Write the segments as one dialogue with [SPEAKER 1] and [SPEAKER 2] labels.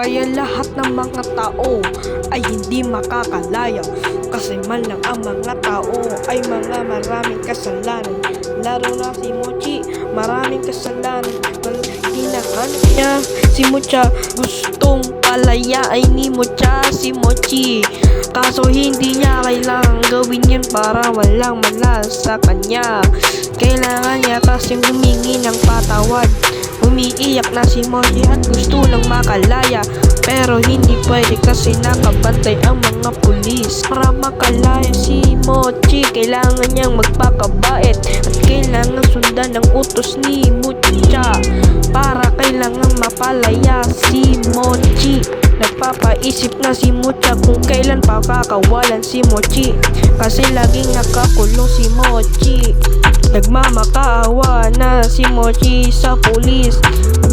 [SPEAKER 1] Kaya lahat ng mga tao ay hindi makakalaya, kasi man lang ang mga tao ay mga maraming kasalanan. Lalo na si Mochi, maraming kasalanan. Nang hinahanap niya si Mocha, gustong palayain ni Mocha si Mochi. Kaso hindi niya kailangan gawin yun para walang malas sa kanya. Kailangan niya kasing humingi ng patawad. Umiiyak na si Mochi at gusto lang makalaya, pero hindi pwede kasi nakabantay ang mga pulis. Para makalaya si Mochi, kailangan niyang magpakabait at kailangan sundan ang utos ni Mocha. Para kailangan mapalaya si Mochi. Nagpapaisip na si Mocha kung kailan pa kakawalan si Mochi, kasi laging nakakulong si Mochi. Nagmamakaawa na si Mochi sa pulis,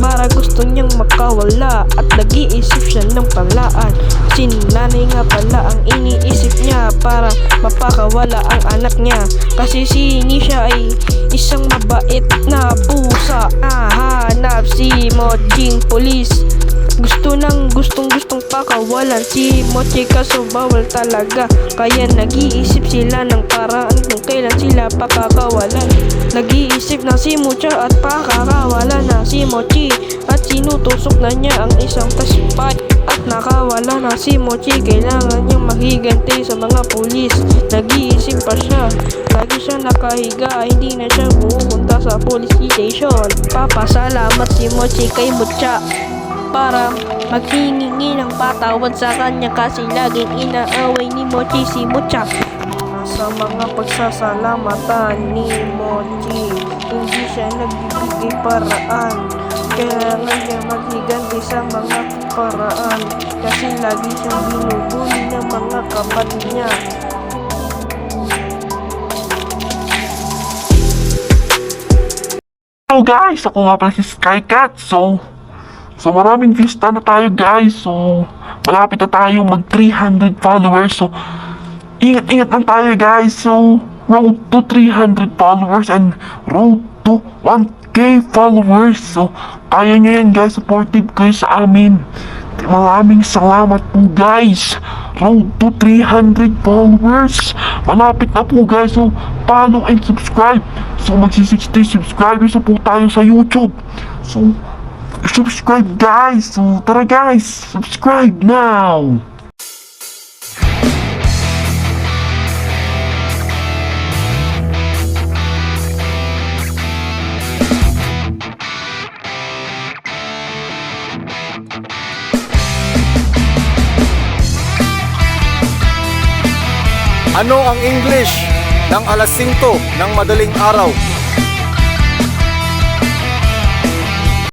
[SPEAKER 1] para gusto niyang makawala at nag-iisip siya ng paraan. Si nanay nga pala ang iniisip niya para mapakawala ang anak niya, kasi si Nisha ay isang mabait na pusa. Hanap si Moching pulis. Gustong pakawalan si Mochi, kaso bawal talaga. Kaya nag-iisip sila ng paraan kung kailan sila pakakawalan. Nag-iisip na si Mocha at pakakawalan na si Mochi, at sinutusok na niya ang isang taspat. At nakawala na si Mochi, kailangan niyang maghiganti sa mga pulis. Nag-iisip pa siya, lagi siya nakahiga, hindi na siya pupunta sa police station. Papasalamat si Mochi kay Mocha para maghingi ng patawad sa kanya, kasi laging inaaway ni Mochi si Mocha. Sa mga pagsasalamatan ni Mochi, hindi siya nagbibigay paraan. Kailangan niya maghiganti sa mga paraan, kasi lagi siyang binubuli ng mga kapatid niya.
[SPEAKER 2] Hello guys! Ako nga pala si Skycat. So maraming vista na tayo guys. So malapit na tayo mag 300 followers. So ingat lang tayo guys. So road to 300 followers and road to 1K followers. So kaya nyo yan guys. Supportive kayo sa amin. Maraming salamat po guys. Road to 300 followers. Malapit na po guys. So follow and subscribe. So magsi-60 subscribers na po tayo sa YouTube. So subscribe guys. So tara guys, subscribe now.
[SPEAKER 3] Ano ang English ng alas 5 ng madaling araw?